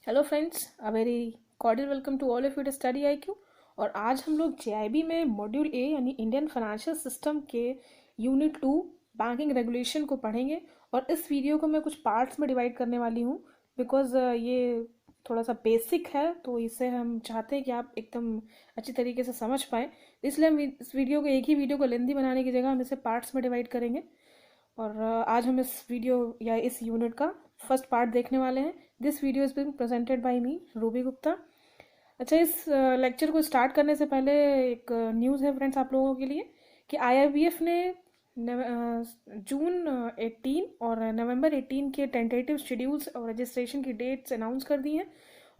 Hello friends, a very cordial welcome to all of you to study IQ। और आज हम लोग JIB में मॉड्यूल ए यानी इंडियन फाइनेंशियल सिस्टम के यूनिट 2 बैंकिंग रेगुलेशन को पढ़ेंगे। और इस वीडियो को मैं कुछ पार्ट्स में डिवाइड करने वाली हूँ बिकॉज ये थोड़ा सा बेसिक है, तो इसे हम चाहते हैं कि आप एकदम अच्छी तरीके से समझ पाएँ। इसलिए हम इस वीडियो को एक ही वीडियो को लेंथी बनाने की जगह हम इसे पार्ट्स में डिवाइड करेंगे। और आज हम इस वीडियो या इस यूनिट का फर्स्ट पार्ट देखने वाले हैं। This video is being presented by me Ruby Gupta. अच्छा, इस लेक्चर को स्टार्ट करने से पहले एक न्यूज़ है फ्रेंड्स आप लोगों के लिए कि IRBF ने जून 18 और नवंबर 18 के टेंटेटिव शेड्यूल्स और रजिस्ट्रेशन की डेट्स अनाउंस कर दी हैं।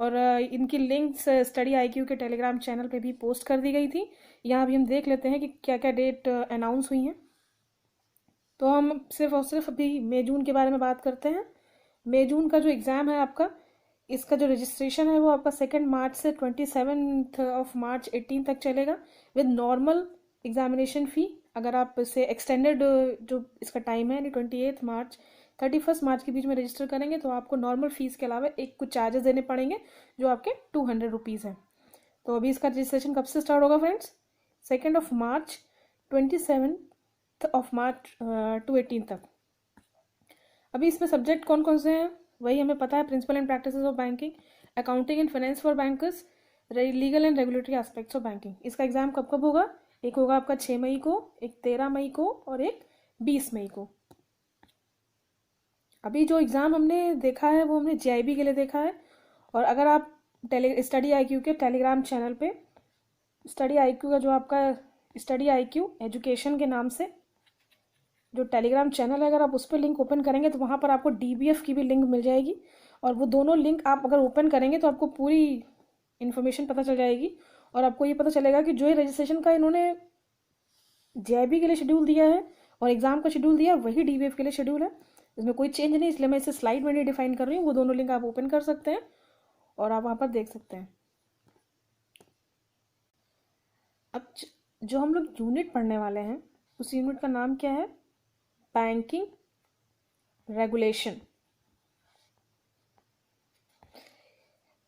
और इनकी लिंक्स स्टडी IQ के टेलीग्राम चैनल पे भी पोस्ट कर दी गई थी। यहाँ भी हम देख लेते हैं कि क्या क्या डेट अनाउंस हुई हैं। तो हम सिर्फ और सिर्फ अभी मई जून के बारे में बात करते हैं। मई जून का जो एग्ज़ाम है आपका, इसका जो रजिस्ट्रेशन है वो आपका 2 मार्च से 27 मार्च 18 तक चलेगा विद नॉर्मल एग्जामिनेशन फ़ी। अगर आप इसे एक्सटेंडेड जो इसका टाइम है यानी 28 मार्च 31 मार्च के बीच में रजिस्टर करेंगे तो आपको नॉर्मल फीस के अलावा एक कुछ चार्जेस देने पड़ेंगे जो आपके 200 रुपीज़ हैं। तो अभी इसका रजिस्ट्रेशन कब से स्टार्ट होगा फ्रेंड्स? 2 मार्च 27 मार्च टू 18 तक। अभी इसमें सब्जेक्ट कौन कौन से हैं वही हमें पता है। Principle and practices of banking, accounting and finance for bankers, legal and regulatory aspects of banking. इसका एग्जाम कब कब होगा? एक होगा आपका 6 मई को, एक 13 मई को और एक 20 मई को। अभी जो एग्ज़ाम हमने देखा है वो हमने JIB के लिए देखा है। और अगर आप स्टडी IQ के टेलीग्राम चैनल पे स्टडी IQ का जो आपका स्टडी IQ एजुकेशन के नाम से जो टेलीग्राम चैनल है, अगर आप उस पर लिंक ओपन करेंगे तो वहाँ पर आपको DBF की भी लिंक मिल जाएगी। और वो दोनों लिंक आप अगर ओपन करेंगे तो आपको पूरी इन्फॉर्मेशन पता चल जाएगी। और आपको ये पता चलेगा कि जो ये रजिस्ट्रेशन का इन्होंने JIB के लिए शेड्यूल दिया है और एग्ज़ाम का शेड्यूल दिया है वही DBF के लिए शेड्यूल है। इसमें कोई चेंज नहीं, इसलिए मैं इसे स्लाइड में नहीं डिफाइन कर रही हूँ। वो दोनों लिंक आप ओपन कर सकते हैं और आप वहाँ पर देख सकते हैं। अब जो हम लोग यूनिट पढ़ने वाले हैं उस यूनिट का नाम क्या है? Banking regulation.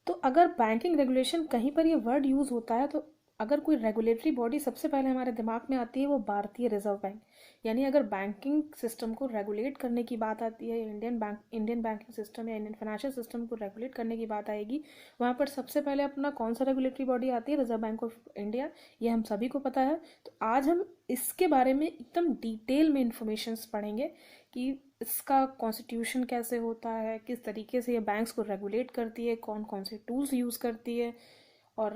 तो अगर बैंकिंग रेगुलेशन कहीं पर ये वर्ड यूज़ होता है तो अगर कोई रेगुलेटरी बॉडी सबसे पहले हमारे दिमाग में आती है वो भारतीय रिजर्व बैंक। यानी अगर बैंकिंग सिस्टम को रेगुलेट करने की बात आती है, इंडियन बैंकिंग सिस्टम या इंडियन फाइनेंशियल सिस्टम को रेगुलेट करने की बात आएगी, वहाँ पर सबसे पहले अपना कौन सा रेगुलेटरी बॉडी आती है? Reserve bank of India. ये हम सभी को पता है। तो आज हम इसके बारे में एकदम डिटेल में इंफॉर्मेशन पढ़ेंगे कि इसका कॉन्स्टिट्यूशन कैसे होता है, किस तरीके से ये बैंक्स को रेगुलेट करती है, कौन कौन से टूल्स यूज़ करती है और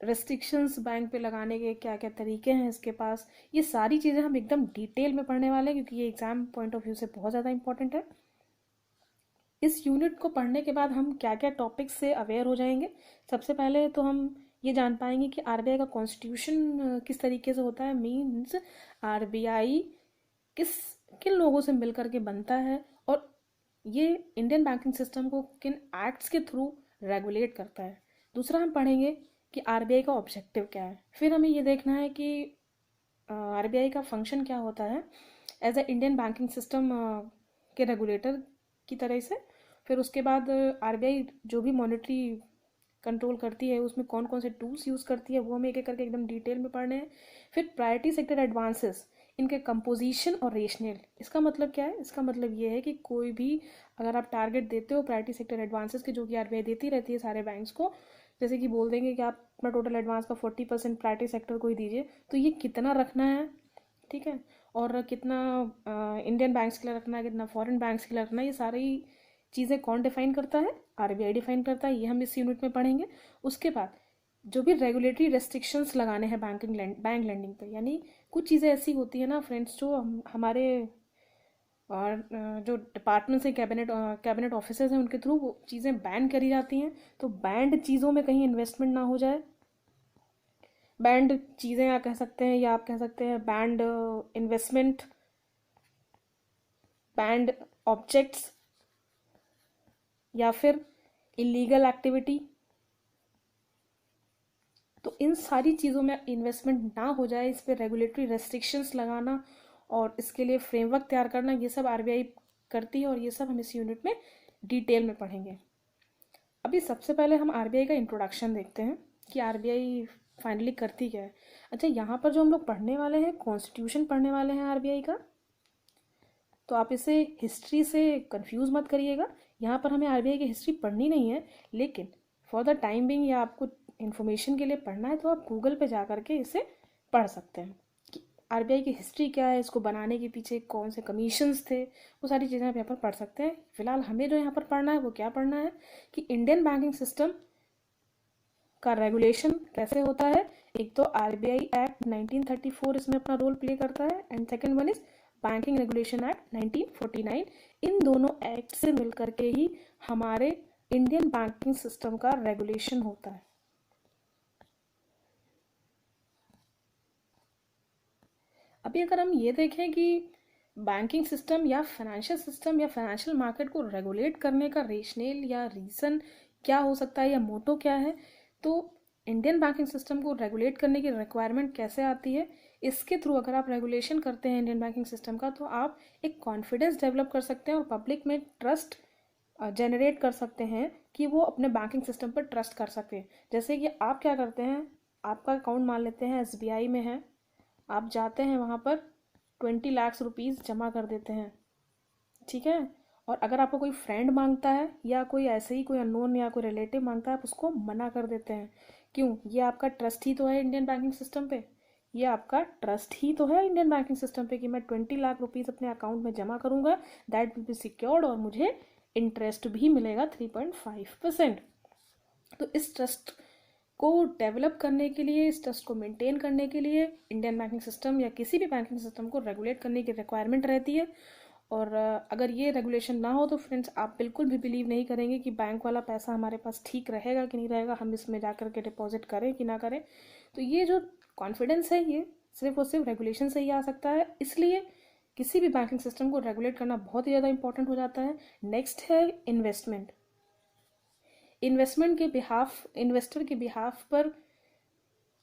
रेस्ट्रिक्शंस बैंक पे लगाने के क्या क्या तरीके हैं इसके पास। ये सारी चीज़ें हम एकदम डिटेल में पढ़ने वाले हैं क्योंकि ये एग्ज़ाम पॉइंट ऑफ व्यू से बहुत ज़्यादा इंपॉर्टेंट है। इस यूनिट को पढ़ने के बाद हम क्या क्या टॉपिक्स से अवेयर हो जाएंगे? सबसे पहले तो हम ये जान पाएंगे कि RBI का कॉन्स्टिट्यूशन किस तरीके से होता है। मीन्स RBI किस किन लोगों से मिल करके बनता है और ये इंडियन बैंकिंग सिस्टम को किन एक्ट्स के थ्रू रेगुलेट करता है। दूसरा हम पढ़ेंगे कि RBI का ऑब्जेक्टिव क्या है। फिर हमें ये देखना है कि RBI का फंक्शन क्या होता है as a Indian banking system के रेगुलेटर की तरह से। फिर उसके बाद RBI जो भी मॉनेटरी कंट्रोल करती है उसमें कौन कौन से टूल्स यूज़ करती है वो हमें एक एक करके एकदम डिटेल में पढ़ने हैं। फिर प्रायोरिटी सेक्टर एडवांसेस, इनके कंपोजिशन और रेशनल। इसका मतलब क्या है? इसका मतलब ये है कि कोई भी अगर आप टारगेट देते हो प्रायोरिटी सेक्टर एडवांसेस के, जो कि RBI देती रहती है सारे बैंक्स को, जैसे कि बोल देंगे कि आप अपना टोटल एडवांस का 40% प्रायोरिटी सेक्टर को ही दीजिए, तो ये कितना रखना है, ठीक है, और कितना इंडियन बैंक्स के लिए रखना है, कितना फॉरेन बैंक्स के लिए रखना है, ये सारी चीज़ें कौन डिफाइन करता है? RBI डिफाइन करता है। ये हम इस यूनिट में पढ़ेंगे। उसके बाद जो भी रेगुलेटरी रेस्ट्रिक्शंस लगाने हैं बैंक लैंडिंग पे, यानी कुछ चीज़ें ऐसी होती है ना फ्रेंड्स जो हमारे और जो डिपार्टमेंट्स हैं, कैबिनेट ऑफिसर्स हैं, उनके थ्रू वो चीज़ें बैन करी जाती हैं। तो बैंड चीज़ों में कहीं इन्वेस्टमेंट ना हो जाए। बैंड चीज़ें आप कह सकते हैं या आप कह सकते हैं बैंड इन्वेस्टमेंट, बैंड ऑब्जेक्ट्स या फिर इलीगल एक्टिविटी। तो इन सारी चीज़ों में इन्वेस्टमेंट ना हो जाए, इस पर रेगुलेटरी रेस्ट्रिक्शंस लगाना और इसके लिए फ्रेमवर्क तैयार करना, ये सब RBI करती है और ये सब हम इस यूनिट में डिटेल में पढ़ेंगे। अभी सबसे पहले हम आरबीआई का इंट्रोडक्शन देखते हैं कि आरबीआई फाइनली करती क्या है। अच्छा, यहाँ पर जो हम लोग पढ़ने वाले हैं, कॉन्स्टिट्यूशन पढ़ने वाले हैं आरबीआई का, तो आप इसे हिस्ट्री से कंफ्यूज मत करिएगा। यहाँ पर हमें आरबीआई की हिस्ट्री पढ़नी नहीं है, लेकिन फॉर द टाइम बिंग या आपको इन्फॉर्मेशन के लिए पढ़ना है तो आप गूगल पे जा करके इसे पढ़ सकते हैं कि आरबीआई की हिस्ट्री क्या है, इसको बनाने के पीछे कौन से कमीशंस थे, वो सारी चीज़ें आप यहाँ पर पढ़ सकते हैं। फिलहाल हमें जो यहाँ पर पढ़ना है वो क्या पढ़ना है कि इंडियन बैंकिंग सिस्टम का रेगुलेशन कैसे होता है। एक तो आरबीआई एक्ट 1934 इसमें अपना रोल प्ले करता है, and second one is banking regulation act 1949। इन दोनों एक्ट से मिलकर के ही हमारे इंडियन बैंकिंग सिस्टम का रेगुलेशन होता है। अभी अगर हम ये देखें कि बैंकिंग सिस्टम या फाइनेंशियल मार्केट को रेगुलेट करने का रेशनेल या रीज़न क्या हो सकता है या मोटो क्या है, तो इंडियन बैंकिंग सिस्टम को रेगुलेट करने की रिक्वायरमेंट कैसे आती है, इसके थ्रू अगर आप रेगुलेशन करते हैं इंडियन बैंकिंग सिस्टम का तो आप एक कॉन्फिडेंस डेवलप कर सकते हैं और पब्लिक में ट्रस्ट जनरेट कर सकते हैं कि वो अपने बैंकिंग सिस्टम पर ट्रस्ट कर सकते हैं। जैसे कि आप क्या करते हैं, आपका अकाउंट मान लेते हैं एसबीआई में है, आप जाते हैं वहाँ पर 20 लाख रुपीज़ जमा कर देते हैं, ठीक है। और अगर आपको कोई फ्रेंड मांगता है या कोई ऐसे ही कोई अननोन या कोई रिलेटिव मांगता है, आप उसको मना कर देते हैं। क्यों? ये आपका ट्रस्ट ही तो है इंडियन बैंकिंग सिस्टम पे। ये आपका ट्रस्ट ही तो है इंडियन बैंकिंग सिस्टम पे कि मैं 20 लाख रुपीज़ अपने अकाउंट में जमा करूँगा, दैट विल बी सिक्योर्ड, और मुझे इंटरेस्ट भी मिलेगा 3.5%। तो इस ट्रस्ट को डेवलप करने के लिए, इस ट्रस्ट को मेंटेन करने के लिए इंडियन बैंकिंग सिस्टम या किसी भी बैंकिंग सिस्टम को रेगुलेट करने की रिक्वायरमेंट रहती है। और अगर ये रेगुलेशन ना हो तो फ्रेंड्स आप बिल्कुल भी बिलीव नहीं करेंगे कि बैंक वाला पैसा हमारे पास ठीक रहेगा कि नहीं रहेगा, हम इसमें जा कर के डिपॉजिट करें कि ना करें। तो ये जो कॉन्फिडेंस है ये सिर्फ और सिर्फ रेगुलेशन से ही आ सकता है, इसलिए किसी भी बैंकिंग सिस्टम को रेगुलेट करना बहुत ही ज़्यादा इंपॉर्टेंट हो जाता है। नेक्स्ट है इन्वेस्टमेंट। इन्वेस्टर के बिहाफ पर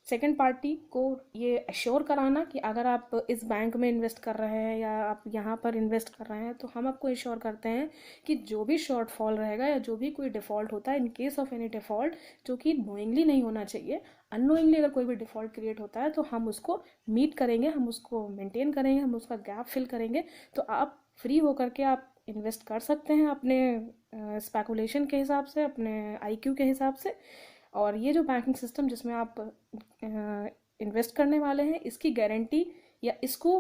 सेकंड पार्टी को ये एश्योर कराना कि अगर आप इस बैंक में इन्वेस्ट कर रहे हैं या आप यहाँ पर इन्वेस्ट कर रहे हैं तो हम आपको एश्योर करते हैं कि जो भी शॉर्टफॉल रहेगा या जो भी कोई डिफ़ॉल्ट होता है, in case of any default, जो कि नोइंगली नहीं होना चाहिए, अननोइंगली अगर कोई भी डिफ़ॉल्ट क्रिएट होता है तो हम उसको मीट करेंगे, हम उसको मेंटेन करेंगे, हम उसका गैप फिल करेंगे। तो आप फ्री होकर के आप इन्वेस्ट कर सकते हैं अपने स्पेकुलेशन के हिसाब से, अपने आईक्यू के हिसाब से। और ये जो बैंकिंग सिस्टम जिसमें आप इन्वेस्ट करने वाले हैं, इसकी गारंटी या इसको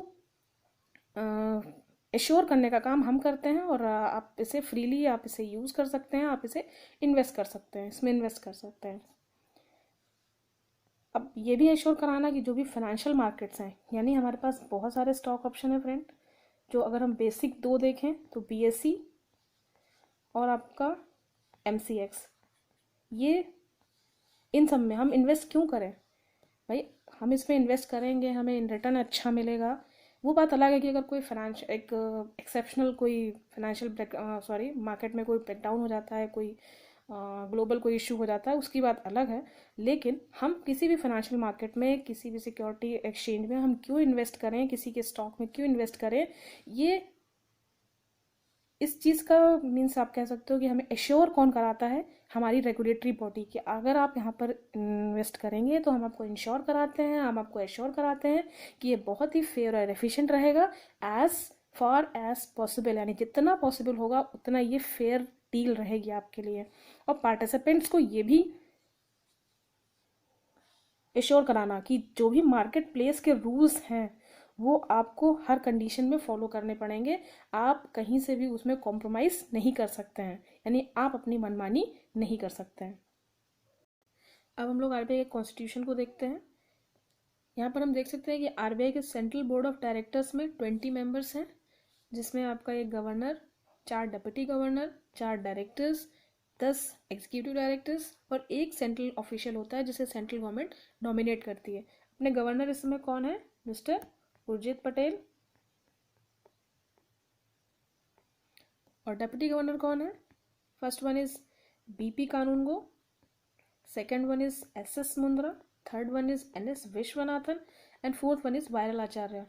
एश्योर करने का काम हम करते हैं, और आप इसे फ्रीली आप इसे यूज़ कर सकते हैं, आप इसे इन्वेस्ट कर सकते हैं, इसमें इन्वेस्ट कर सकते हैं। अब ये भी एश्योर कराना कि जो भी फाइनेंशियल मार्केट्स हैं, यानी हमारे पास बहुत सारे स्टॉक ऑप्शन है फ्रेंड, जो अगर हम बेसिक दो देखें तो बीएसई और आपका एमसीएक्स, ये इन सब में हम इन्वेस्ट क्यों करें भाई? हम इसमें इन्वेस्ट करेंगे, हमें इन रिटर्न अच्छा मिलेगा, वो बात अलग है कि अगर कोई एक एक्सेप्शनल कोई फाइनेंशियल मार्केट में कोई ब्रेकडाउन हो जाता है, कोई ग्लोबल कोई इशू हो जाता है, उसकी बात अलग है। लेकिन हम किसी भी फाइनेंशियल मार्केट में, किसी भी सिक्योरिटी एक्सचेंज में हम क्यों इन्वेस्ट करें, किसी के स्टॉक में क्यों इन्वेस्ट करें, ये इस चीज़ का मीन्स आप कह सकते हो कि हमें एश्योर कौन कराता है? हमारी रेगुलेटरी बॉडी कि अगर आप यहाँ पर इन्वेस्ट करेंगे तो हम आपको इंश्योर कराते हैं, हम आपको एश्योर कराते हैं कि ये बहुत ही फेयर और एफिशिएंट रहेगा एज फार एज पॉसिबल, यानी जितना पॉसिबल होगा उतना ये फेयर डील रहेगी आपके लिए। और पार्टिसिपेंट्स को ये भी एश्योर कराना कि जो भी मार्केट प्लेस के रूल्स हैं वो आपको हर कंडीशन में फॉलो करने पड़ेंगे, आप कहीं से भी उसमें कॉम्प्रोमाइज़ नहीं कर सकते हैं, यानी आप अपनी मनमानी नहीं कर सकते हैं। अब हम लोग आरबीआई के कॉन्स्टिट्यूशन को देखते हैं। यहाँ पर हम देख सकते हैं कि आरबीआई के सेंट्रल बोर्ड ऑफ डायरेक्टर्स में 20 मेंबर्स हैं, जिसमें आपका एक governor, 4 deputy governor, 4 directors, 10 executive directors और एक सेंट्रल ऑफिशियल होता है जिसे सेंट्रल गवर्नमेंट नॉमिनेट करती है। अपने गवर्नर इस समय कौन है? मिस्टर उर्जित पटेल। और डिप्टी गवर्नर कौन है? First one is BP Kanungo, second one is SS Mundra, third one is NS Vishwanathan and fourth one is Viral Acharya.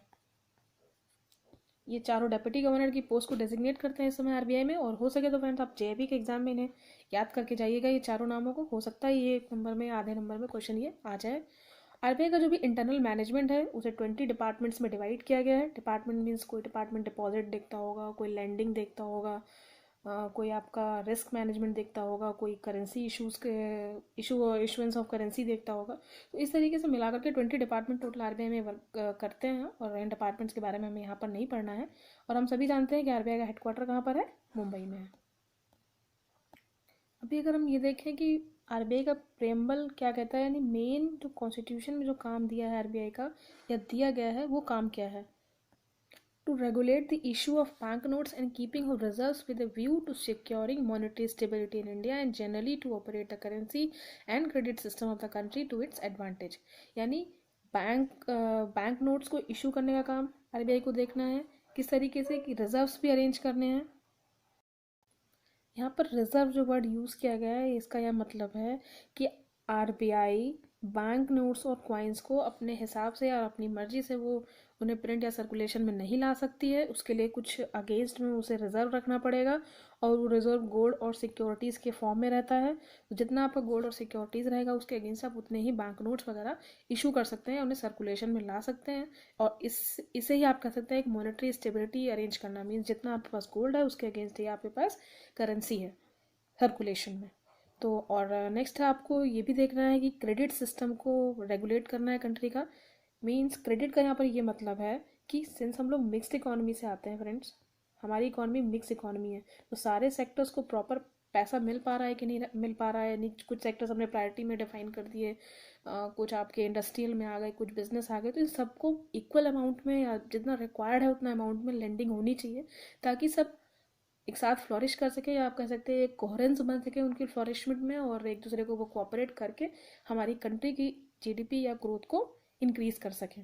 ये चारों डेप्यूटी गवर्नर की पोस्ट को डेजिग्नेट करते हैं इस समय आरबीआई में। और हो सके तो फ्रेंड्स आप जेबी के एग्जाम में इन्हें याद करके जाइएगा, ये चारों नामों को। हो सकता है ये एक नंबर में, आधे नंबर में क्वेश्चन ये आ जाए। आरबीआई का जो भी इंटरनल मैनेजमेंट है उसे 20 डिपार्टमेंट्स में डिवाइड किया गया है। डिपार्टमेंट मीन्स कोई डिपार्टमेंट डिपॉजिट देखता होगा, कोई लैंडिंग देखता होगा, कोई आपका रिस्क मैनेजमेंट देखता होगा, कोई करेंसी इशूज़ के इशुएंस ऑफ करेंसी देखता होगा। तो इस तरीके से मिलाकर के 20 डिपार्टमेंट टोटल आरबीआई में वर्क करते हैं। और इन डिपार्टमेंट्स के बारे में हमें यहाँ पर नहीं पढ़ना है। और हम सभी जानते हैं कि आरबीआई का हेडक्वार्टर कहाँ पर है, मुंबई में है। अभी अगर हम ये देखें कि आरबीआई का प्रेम्बल क्या कहता है, यानी मेन जो कॉन्स्टिट्यूशन में जो काम दिया है आरबीआई का या दिया गया है वो काम क्या है, to regulate the issue of banknotes and keeping of reserves with a view to securing monetary stability in India and generally to operate the currency and credit system of the country to its advantage। यानी bank notes को issue करने का काम RBI को देखना है, किस तरीके से कि रिजर्व्स भी अरेंज करने हैं। यहाँ पर रिजर्व जो वर्ड यूज़ किया गया है इसका यह मतलब है कि आरबीआई बैंक नोट्स और कॉइन्स को अपने हिसाब से या अपनी मर्जी से वो उन्हें प्रिंट या सर्कुलेशन में नहीं ला सकती है। उसके लिए कुछ अगेंस्ट में उसे रिजर्व रखना पड़ेगा और वो रिजर्व गोल्ड और सिक्योरिटीज़ के फॉर्म में रहता है। तो जितना आपका गोल्ड और सिक्योरिटीज़ रहेगा उसके अगेंस्ट आप उतने ही बैंक नोट्स वगैरह इशू कर सकते हैं, उन्हें सर्कुलेशन में ला सकते हैं। और इसे ही आप कह सकते हैं एक मॉनेटरी स्टेबिलिटी अरेंज करना। मीन्स जितना आपके पास गोल्ड है उसके अगेंस्ट ही आपके पास करेंसी है सर्कुलेशन में। तो और नेक्स्ट है आपको ये भी देखना है कि क्रेडिट सिस्टम को रेगुलेट करना है कंट्री का। मीन्स क्रेडिट का यहाँ पर ये मतलब है कि सिंस हम लोग मिक्स्ड इकोनॉमी से आते हैं फ्रेंड्स, हमारी इकोनॉमी मिक्स इकोनॉमी है, तो सारे सेक्टर्स को प्रॉपर पैसा मिल पा रहा है कि नहीं मिल पा रहा है। नहीं, कुछ सेक्टर्स हमने प्रायोरिटी में डिफाइन कर दिए, कुछ आपके इंडस्ट्रियल में आ गए, कुछ बिजनेस आ गए। तो इन सबको इक्वल अमाउंट में या जितना रिक्वायर्ड है उतना अमाउंट में लेंडिंग होनी चाहिए ताकि सब एक साथ फ्लॉरिश कर सके, या आप कह सकते हैं एक कोहेरेंस बन सके उनकी फ्लॉरिशमेंट में, और एक दूसरे को वो कोऑपरेट करके हमारी कंट्री की जीडीपी या ग्रोथ को इंक्रीज कर सकें।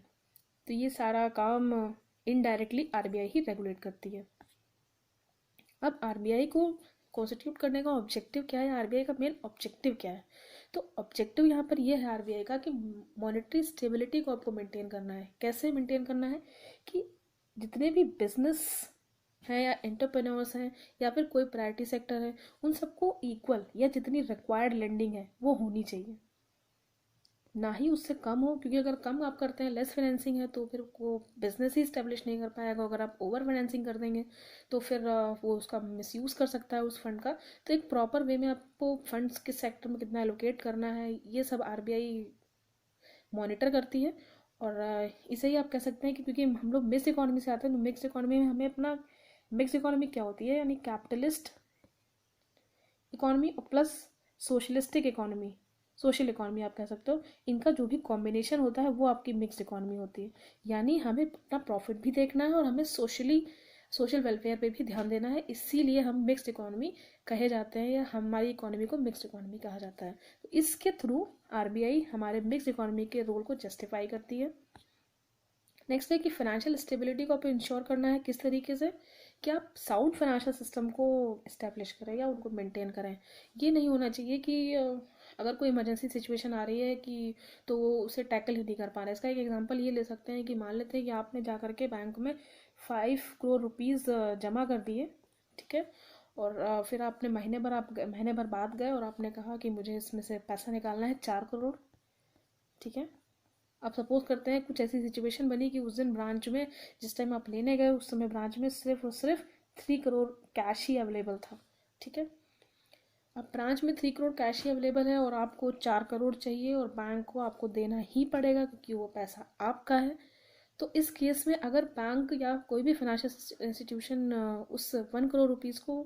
तो ये सारा काम इनडायरेक्टली आरबीआई ही रेगुलेट करती है। अब आरबीआई को कॉन्स्टिट्यूट करने का ऑब्जेक्टिव क्या है, आरबीआई का मेन ऑब्जेक्टिव क्या है? तो ऑब्जेक्टिव यहाँ पर यह है आरबीआई का कि मॉनेटरी स्टेबिलिटी को आपको मेंटेन करना है। कैसे मेंटेन करना है कि जितने भी बिजनेस हैं या एंटरप्रेन्योर्स हैं या फिर कोई प्रायोरिटी सेक्टर है, उन सबको इक्वल या जितनी रिक्वायर्ड लेंडिंग है वो होनी चाहिए, ना ही उससे कम हो। क्योंकि अगर कम आप करते हैं, लेस फाइनेंसिंग है, तो फिर वो बिजनेस ही स्टेब्लिश नहीं कर पाएगा। अगर आप ओवर फाइनेंसिंग कर देंगे तो फिर वो उसका मिसयूज़ कर सकता है उस फंड का। तो एक प्रॉपर वे में आपको फंड्स किस सेक्टर में कितना एलोकेट करना है ये सब आरबीआई मॉनिटर करती है। और इसे ही आप कह सकते हैं कि क्योंकि हम लोग मिक्स इकोनॉमी से आते हैं, तो मिक्स इकोनॉमी में हमें अपना मिक्स इकोनॉमी क्या होती है, यानी capitalist economy plus socialistic economy, social economy आप कह सकते हो, इनका जो भी कॉम्बिनेशन होता है वो आपकी मिक्स्ड इकोनॉमी होती है। यानी हमें अपना प्रॉफिट भी देखना है और हमें सोशल वेलफेयर पे भी ध्यान देना है। इसीलिए हम मिक्स्ड इकोनॉमी कहे जाते हैं, या हमारी इकोनॉमी को मिक्स्ड इकोनॉमी कहा जाता है। तो इसके थ्रू आरबीआई हमारे मिक्स्ड इकोनॉमी के रोल को जस्टिफाई करती है। नेक्स्ट है कि फाइनेंशियल स्टेबिलिटी को आपको इंश्योर करना है किस तरीके से कि आप साउंड फाइनेंशियल सिस्टम को इस्टेब्लिश करें या उनको मेंटेन करें। ये नहीं होना चाहिए कि अगर कोई इमरजेंसी सिचुएशन आ रही है कि तो वो उसे टैकल ही नहीं कर पा रहे। इसका एक एग्जांपल ये ले सकते हैं कि मान लेते हैं कि आपने जा करके बैंक में 5 करोड़ रुपीज़ जमा कर दिए, ठीक है, और फिर आपने महीने भर बाद गए और आपने कहा कि मुझे इसमें से पैसा निकालना है 4 करोड़, ठीक है। अब सपोज करते हैं कुछ ऐसी सिचुएशन बनी कि उस दिन ब्रांच में जिस टाइम आप लेने गए उस समय ब्रांच में सिर्फ और सिर्फ 3 करोड़ कैश ही अवेलेबल था, ठीक है। अब ब्रांच में 3 करोड़ कैश ही अवेलेबल है और आपको 4 करोड़ चाहिए और बैंक को आपको देना ही पड़ेगा क्योंकि वो पैसा आपका है। तो इस केस में अगर बैंक या कोई भी फाइनेंशियल इंस्टीट्यूशन उस 1 करोड़ रुपीज़ को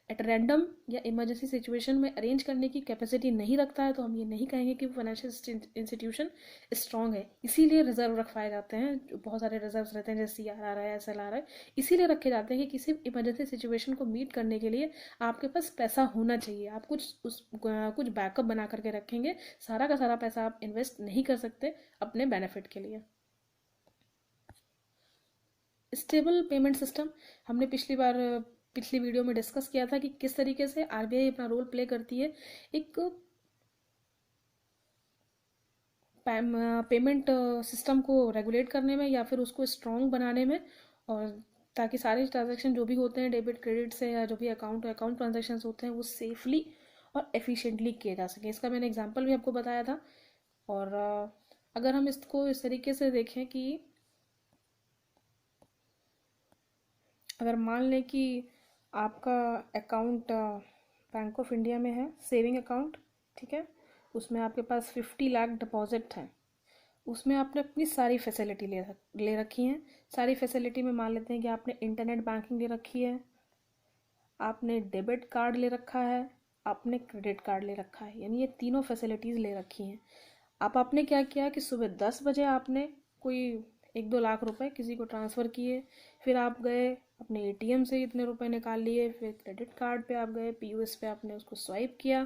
एट रैंडम या इमरजेंसी सिचुएशन में अरेंज करने की कैपेसिटी नहीं रखता है, तो हम ये नहीं कहेंगे कि फाइनेंशियल इंस्टीट्यूशन स्ट्रांग है। इसीलिए रिजर्व रखवाए जाते हैं, जो बहुत सारे रिजर्व रहते हैं, जैसे CRR है, SLR है, इसीलिए रखे जाते हैं कि किसी इमरजेंसी सिचुएशन को मीट करने के लिए आपके पास पैसा होना चाहिए। आप कुछ बैकअप बना करके रखेंगे, सारा का सारा पैसा आप इन्वेस्ट नहीं कर सकते अपने बेनिफिट के लिए। स्टेबल पेमेंट सिस्टम हमने पिछली वीडियो में डिस्कस किया था कि किस तरीके से आरबीआई अपना रोल प्ले करती है एक पेमेंट सिस्टम को रेगुलेट करने में या फिर उसको स्ट्रॉन्ग बनाने में। और ताकि सारे ट्रांजैक्शन जो भी होते हैं डेबिट क्रेडिट से या जो भी अकाउंट अकाउंट ट्रांजैक्शन होते हैं वो सेफली और एफिशिएंटली किए जा सकें। इसका मैंने एग्जांपल भी आपको बताया था। और अगर हम इसको इस तरीके से देखें कि अगर मान लें कि आपका अकाउंट बैंक ऑफ इंडिया में है, सेविंग अकाउंट, ठीक है, उसमें आपके पास 50 लाख डिपॉजिट है, उसमें आपने अपनी सारी फैसिलिटी ले रखी हैं। सारी फैसिलिटी में मान लेते हैं कि आपने इंटरनेट बैंकिंग ले रखी है, आपने डेबिट कार्ड ले रखा है, आपने क्रेडिट कार्ड ले रखा है, यानी ये तीनों फैसिलिटीज़ ले रखी हैं। अब आपने क्या किया कि सुबह 10 बजे आपने कोई 1-2 लाख रुपए किसी को ट्रांसफ़र किए, फिर आप गए अपने एटीएम से इतने रुपए निकाल लिए, फिर क्रेडिट कार्ड पे आप गए, पीओएस पे आपने उसको स्वाइप किया।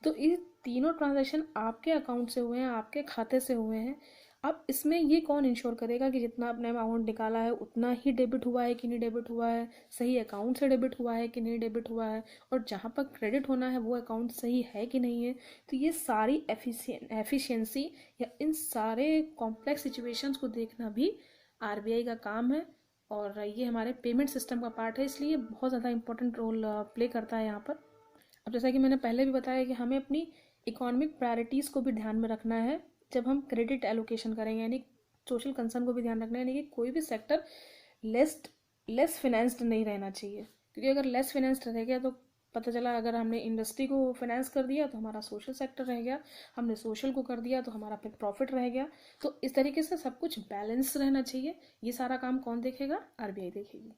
तो ये तीनों ट्रांजैक्शन आपके अकाउंट से हुए हैं, आपके खाते से हुए हैं। अब इसमें ये कौन इंश्योर करेगा कि जितना आपने अमाउंट निकाला है उतना ही डेबिट हुआ है कि नहीं डेबिट हुआ है, सही अकाउंट से डेबिट हुआ है कि नहीं डेबिट हुआ है, और जहाँ पर क्रेडिट होना है वो अकाउंट सही है कि नहीं है। तो ये सारी एफिशिएंसी या इन सारे कॉम्प्लेक्स सिचुएशंस को देखना भी आरबीआई का काम है, और ये हमारे पेमेंट सिस्टम का पार्ट है, इसलिए बहुत ज़्यादा इंपॉर्टेंट रोल प्ले करता है यहाँ पर। अब जैसा कि मैंने पहले भी बताया कि हमें अपनी इकोनॉमिक प्रायोरिटीज़ को भी ध्यान में रखना है जब हम क्रेडिट एलोकेशन करेंगे, यानी सोशल कंसर्न को भी ध्यान रखना है, यानी कि कोई भी सेक्टर लेस लेस फिनेंस्ड नहीं रहना चाहिए। क्योंकि अगर लेस फिनेंस्ड रह गया तो पता चला अगर हमने इंडस्ट्री को फाइनेंस कर दिया तो हमारा सोशल सेक्टर रह गया, हमने सोशल को कर दिया तो हमारा फिर प्रॉफिट रह गया। तो इस तरीके से सब कुछ बैलेंस रहना चाहिए। ये सारा काम कौन देखेगा? आरबीआई देखेगी।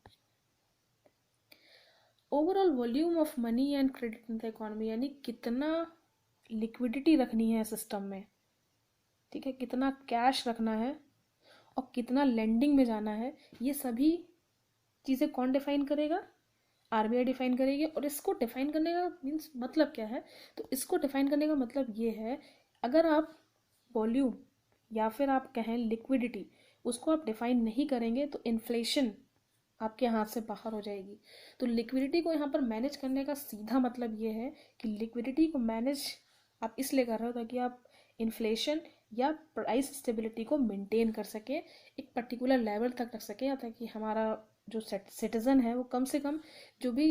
Overall volume of money and credit in the economy, यानी कितना लिक्विडिटी रखनी है सिस्टम में, ठीक है, कितना कैश रखना है और कितना लेंडिंग में जाना है, ये सभी चीज़ें कौन डिफाइन करेगा? आरबीआई डिफाइन करेगी। और इसको डिफाइन करने का मीन्स मतलब क्या है? तो इसको डिफाइन करने का मतलब ये है, अगर आप वॉल्यूम या फिर आप कहें लिक्विडिटी उसको आप डिफाइन नहीं करेंगे तो इन्फ्लेशन आपके हाथ से बाहर हो जाएगी। तो लिक्विडिटी को यहाँ पर मैनेज करने का सीधा मतलब ये है कि लिक्विडिटी को मैनेज आप इसलिए कर रहे हो ताकि आप इन्फ्लेशन या प्राइस स्टेबिलिटी को मेंटेन कर सकें, एक पर्टिकुलर लेवल तक रख सकें, ताकि हमारा जो सिटीज़न है वो कम से कम जो भी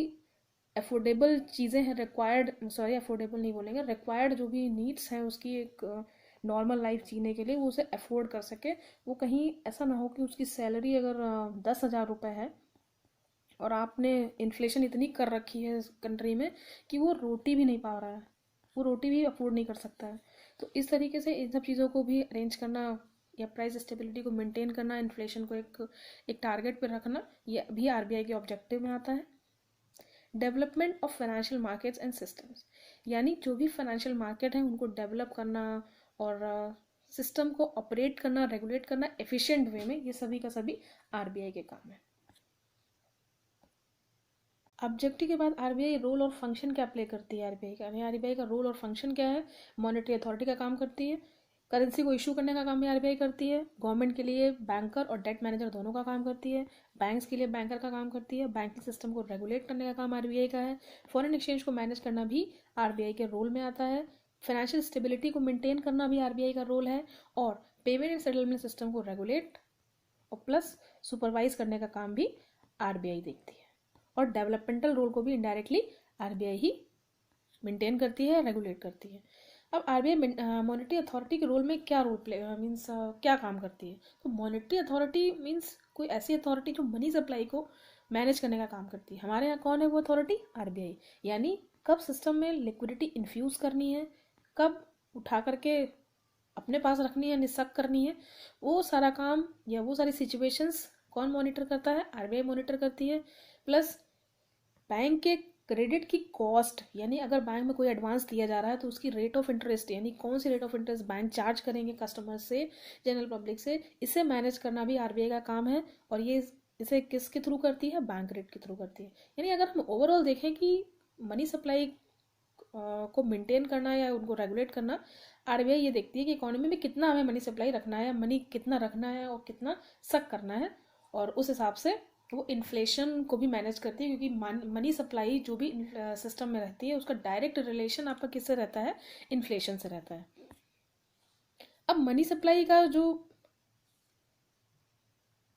अफोर्डेबल चीज़ें हैं, अफोर्डेबल नहीं बोलेंगे, रिक्वायर्ड जो भी नीड्स हैं उसकी एक नॉर्मल लाइफ जीने के लिए वो उसे अफोर्ड कर सके। वो कहीं ऐसा ना हो कि उसकी सैलरी अगर 10,000 रुपये है और आपने इन्फ्लेशन इतनी कर रखी है इस कंट्री में कि वो रोटी भी नहीं पा रहा है, वो रोटी भी अफोर्ड नहीं कर सकता है। तो इस तरीके से इन सब चीज़ों को भी अरेंज करना या प्राइस स्टेबिलिटी को मेंटेन करना, इन्फ्लेशन को एक टारगेट पर रखना, ये भी आरबीआई के ऑब्जेक्टिव में आता है। Development of financial markets and systems, यानी जो भी फाइनेंशियल मार्केट है उनको डेवलप करना और सिस्टम को ऑपरेट करना, रेगुलेट करना एफिशिएंट वे में, ये सभी का सभी आरबीआई के काम है। ऑब्जेक्टिव के बाद आरबीआई रोल और फंक्शन क्या प्ले करती है? आरबीआई का आरबीआई का रोल और फंक्शन क्या है? मॉनेटरी अथॉरिटी का काम करती है, करेंसी को इशू करने का काम भी आरबीआई करती है, गवर्नमेंट के लिए बैंकर और डेट मैनेजर दोनों का काम करती है, बैंक्स के लिए बैंकर का काम करती है, बैंकिंग सिस्टम को रेगुलेट करने का काम आरबीआई का है, फॉरेन एक्सचेंज को मैनेज करना भी आरबीआई के रोल में आता है, फाइनेंशियल स्टेबिलिटी को मेंटेन करना भी आरबीआई का रोल है, और पेमेंट एंड सेटलमेंट सिस्टम को रेगुलेट और प्लस सुपरवाइज करने का काम भी आरबीआई देखती है। और डेवलपमेंटल रोल को भी इनडायरेक्टली आरबीआई ही मेंटेन करती है, रेगुलेट करती है। अब आरबीआई मॉनेटरी अथॉरिटी के रोल में क्या रोल प्ले मीन्स क्या काम करती है? तो मॉनेटरी अथॉरिटी मीन्स कोई ऐसी अथॉरिटी जो मनी सप्लाई को मैनेज करने का काम करती है। हमारे यहाँ कौन है वो अथॉरिटी? आरबीआई। यानी कब सिस्टम में लिक्विडिटी इन्फ्यूज़ करनी है, कब उठा करके अपने पास रखनी है, निस्सक करनी है, वो सारा काम या वो सारी सिचुएशंस कौन मॉनिटर करता है? आरबीआई मॉनिटर करती है। प्लस बैंक के क्रेडिट की कॉस्ट, यानी अगर बैंक में कोई एडवांस दिया जा रहा है तो उसकी रेट ऑफ इंटरेस्ट, यानी कौन सी rate of interest bank charge करेंगे कस्टमर से, जनरल पब्लिक से, इसे मैनेज करना भी आरबीआई का काम है। और ये इसे किसके थ्रू करती है? बैंक रेट के थ्रू करती है। यानी अगर हम ओवरऑल देखें कि मनी सप्लाई को मेंटेन करना या उनको रेगुलेट करना, आरबीआई ये देखती है कि इकोनॉमी में कितना हमें मनी सप्लाई रखना है, मनी कितना रखना है और कितना सक करना है, और उस हिसाब से वो इन्फ्लेशन को भी मैनेज करती है। क्योंकि मनी सप्लाई जो भी सिस्टम में रहती है उसका डायरेक्ट रिलेशन आपका किससे रहता है? इन्फ्लेशन से रहता है। अब मनी सप्लाई का जो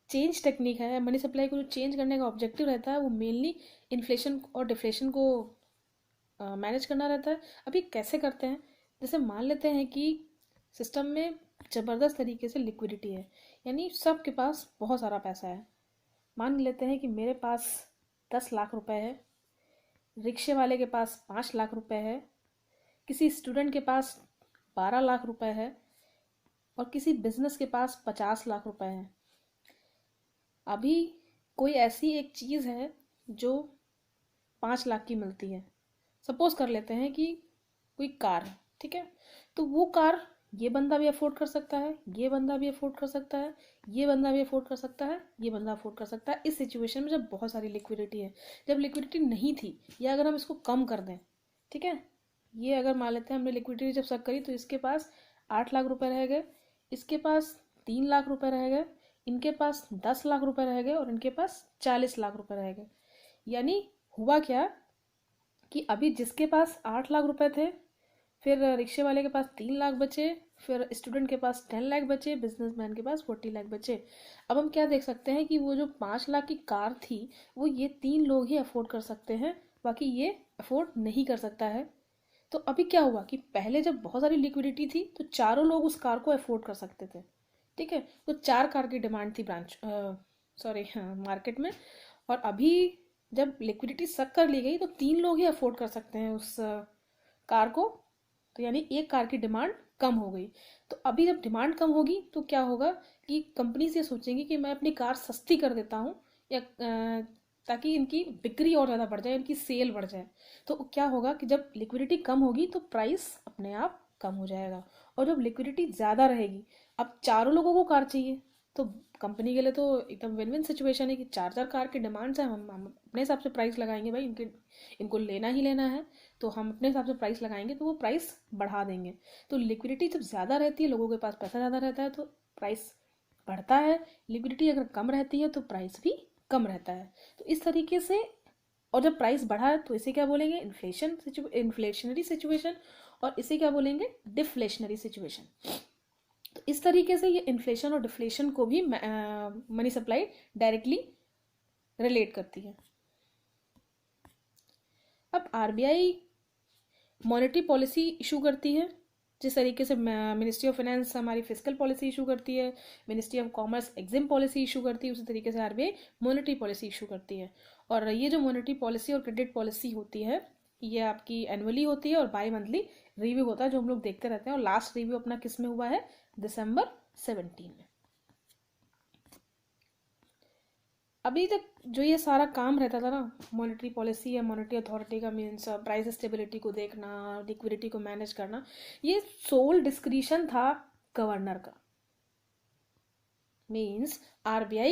चेंज टेक्निक है, मनी सप्लाई को जो चेंज करने का ऑब्जेक्टिव रहता है वो मेनली इन्फ्लेशन और डिफ्लेशन को मैनेज करना रहता है। अभी कैसे करते हैं, जैसे मान लेते हैं कि सिस्टम में ज़बरदस्त तरीके से लिक्विडिटी है, यानी सबके पास बहुत सारा पैसा है। मान लेते हैं कि मेरे पास 10 लाख रुपए है, रिक्शे वाले के पास 5 लाख रुपए है, किसी स्टूडेंट के पास 12 लाख रुपए है और किसी बिजनेस के पास 50 लाख रुपए है। अभी कोई ऐसी एक चीज़ है जो 5 लाख की मिलती है, सपोज कर लेते हैं कि कोई कार है, ठीक है। तो वो कार ये बंदा भी अफोर्ड कर सकता है, ये बंदा भी अफोर्ड कर सकता है, ये बंदा भी अफोर्ड कर सकता है, ये बंदा अफोर्ड कर सकता है। इस सिचुएशन में जब बहुत सारी लिक्विडिटी है, जब लिक्विडिटी नहीं थी, या अगर हम इसको कम कर दें, ठीक है, ये अगर मान लेते हैं हमने लिक्विडिटी जब सक करी तो इसके पास 8 लाख रुपए रह गए, इसके पास 3 लाख रुपए रह गए, इनके पास 10 लाख रुपए रह गए और इनके पास 40 लाख रुपए रह गए। यानी हुआ क्या कि अभी जिसके पास 8 लाख रुपए थे, फिर रिक्शे वाले के पास 3 लाख बचे, फिर स्टूडेंट के पास 10 लाख बचे, बिजनेसमैन के पास 40 लाख बचे। अब हम क्या देख सकते हैं कि वो जो 5 लाख की कार थी वो ये 3 लोग ही अफोर्ड कर सकते हैं, बाकी ये अफोर्ड नहीं कर सकता है। तो अभी क्या हुआ कि पहले जब बहुत सारी लिक्विडिटी थी तो चारों लोग उस कार को अफोर्ड कर सकते थे, ठीक है। तो 4 कार की डिमांड थी मार्केट में। और अभी जब लिक्विडिटी सक कर ली गई तो 3 लोग ही अफोर्ड कर सकते हैं उस कार को। तो यानी एक कार की डिमांड कम हो गई। तो अभी जब डिमांड कम होगी तो क्या होगा कि कंपनीज ये सोचेंगी कि मैं अपनी कार सस्ती कर देता हूँ, या ताकि इनकी बिक्री और ज़्यादा बढ़ जाए, इनकी सेल बढ़ जाए। तो क्या होगा कि जब लिक्विडिटी कम होगी तो प्राइस अपने आप कम हो जाएगा। और जब लिक्विडिटी ज़्यादा रहेगी, अब चारों लोगों को कार चाहिए, तो कंपनी के लिए तो एकदम विन विन सिचुएशन है कि 4 4 कार की डिमांड्स है, हम अपने हिसाब से प्राइस लगाएंगे, भाई इनको लेना ही लेना है, तो हम अपने हिसाब से प्राइस लगाएंगे, तो वो प्राइस बढ़ा देंगे। तो लिक्विडिटी जब ज़्यादा रहती है, लोगों के पास पैसा ज़्यादा रहता है, तो प्राइस बढ़ता है। लिक्विडिटी अगर कम रहती है तो प्राइस भी कम रहता है। तो इस तरीके से, और जब प्राइस बढ़ा तो इसे क्या बोलेंगे, इन्फ्लेशनरी सिचुएशन, और इसे क्या बोलेंगे, डिफ्लेशनरी सिचुएशन। तो इस तरीके से ये इन्फ्लेशन और डिफ्लेशन को भी मनी सप्लाई डायरेक्टली रिलेट करती है। अब आरबीआई मॉनेटरी पॉलिसी इशू करती है, जिस तरीके से मिनिस्ट्री ऑफ फाइनेंस हमारी फिजिकल पॉलिसी इशू करती है, ministry of commerce EXIM policy issue करती है, उसी तरीके से आरबीआई मॉनेटरी पॉलिसी इशू करती है। और ये जो मॉनेटरी पॉलिसी और क्रेडिट पॉलिसी होती है, ये आपकी एनुअली होती है और बाई मंथली रिव्यू होता है, जो हम लोग देखते रहते हैं। और लास्ट रिव्यू अपना किस में हुआ है, December 17 में। अभी तक जो ये सारा काम रहता था ना, मॉनेटरी पॉलिसी या मॉनेटरी अथॉरिटी का, मीन्स प्राइस स्टेबिलिटी को देखना, लिक्विडिटी को मैनेज करना, ये सोल डिस्क्रिशन था गवर्नर का। Means RBI